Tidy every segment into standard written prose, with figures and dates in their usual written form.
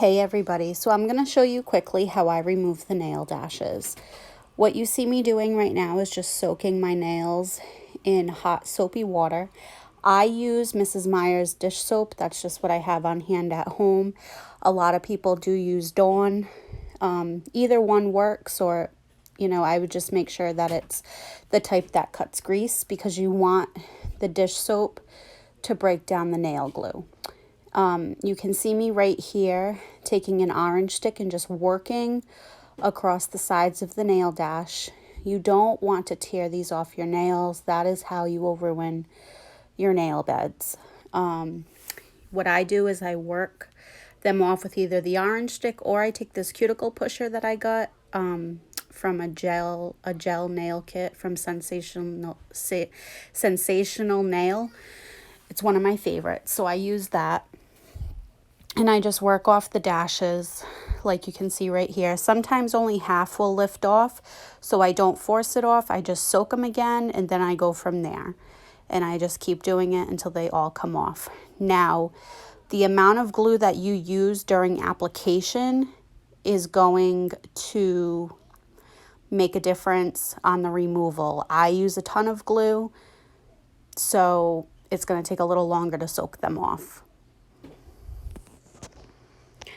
Hey everybody, so I'm going to show you quickly how I remove the nail dashes. What you see me doing right now is just soaking my nails in hot soapy water. I use Mrs. Meyer's dish soap. That's just what I have on hand at home. A lot of people do use Dawn. Either one works, or I would just make sure that it's the type that cuts grease, because you want the dish soap to break down the nail glue. You can see me right here taking an orange stick and just working across the sides of the nail dash. You don't want to tear these off your nails. That is how you will ruin your nail beds. What I do is I work them off with either the orange stick, or I take this cuticle pusher that I got from a gel nail kit from Sensational Nail. It's one of my favorites, so I use that. And I just work off the dashes like you can see right here. Sometimes only half will lift off, so I don't force it off. I just soak them again, and then I go from there. And I just keep doing it until they all come off. Now, the amount of glue that you use during application is going to make a difference on the removal. I use a ton of glue, so it's going to take a little longer to soak them off.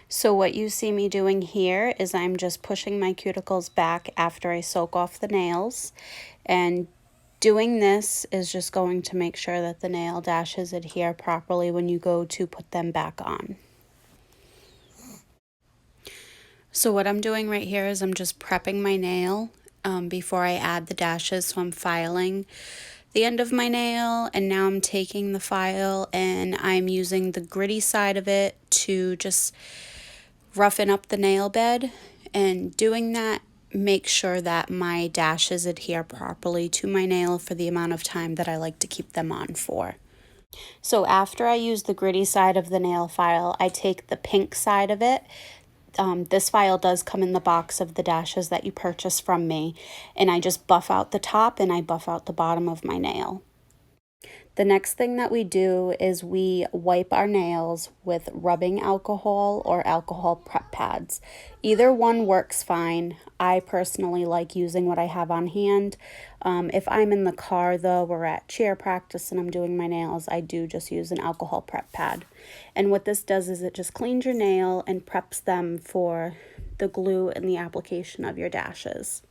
So what you see me doing here is I'm just pushing my cuticles back after I soak off the nails, and doing this is just going to make sure that the nail dashes adhere properly when you go to put them back on. So what I'm doing right here is I'm just prepping my nail before I add the dashes. So I'm filing the end of my nail, and now I'm taking the file and I'm using the gritty side of it to just roughen up the nail bed. And doing that, make sure that my dashes adhere properly to my nail for the amount of time that I like to keep them on for. So after I use the gritty side of the nail file, I take the pink side of it. This file does come in the box of the dashes that you purchase from me, and I just buff out the top and I buff out the bottom of my nail. The next thing that we do is we wipe our nails with rubbing alcohol or alcohol prep pads. Either one works fine. I personally like using what I have on hand. If I'm in the car though, we're at cheer practice and I'm doing my nails, I do just use an alcohol prep pad. And what this does is it just cleans your nail and preps them for the glue and the application of your dashes.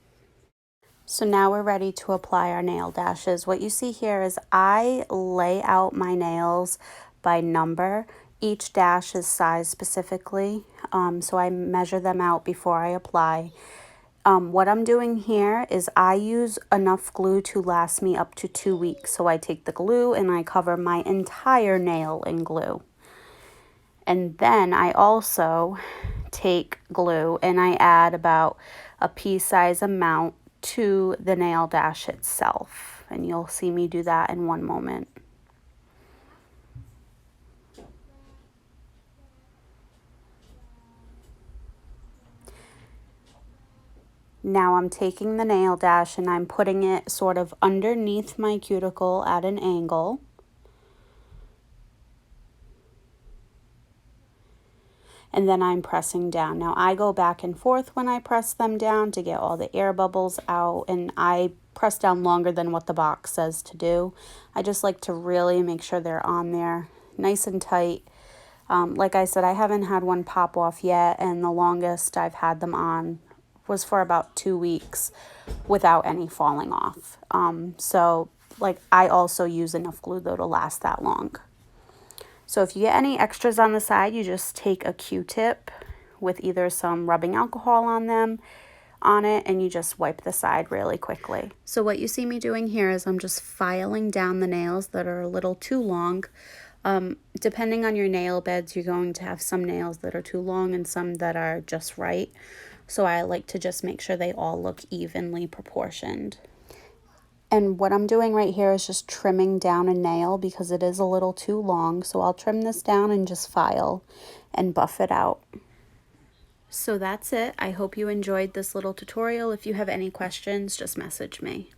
So now we're ready to apply our nail dashes. What you see here is I lay out my nails by number. Each dash is sized specifically, so I measure them out before I apply. What I'm doing here is I use enough glue to last me up to 2 weeks. So I take the glue and I cover my entire nail in glue. And then I also take glue and I add about a pea-size amount to the nail dash itself, and you'll see me do that in one moment. Now I'm taking the nail dash and I'm putting it sort of underneath my cuticle at an angle. And then I'm pressing down. Now I go back and forth when I press them down to get all the air bubbles out, and I press down longer than what the box says to do. I just like to really make sure they're on there nice and tight. Like I said, I haven't had one pop off yet, and the longest I've had them on was for about 2 weeks without any falling off. So like I also use enough glue though to last that long. So if you get any extras on the side, you just take a Q-tip with either some rubbing alcohol on it, and you just wipe the side really quickly. So what you see me doing here is I'm just filing down the nails that are a little too long. Depending on your nail beds, you're going to have some nails that are too long and some that are just right. So I like to just make sure they all look evenly proportioned. And what I'm doing right here is just trimming down a nail because it is a little too long. So I'll trim this down and just file and buff it out. So that's it. I hope you enjoyed this little tutorial. If you have any questions, just message me.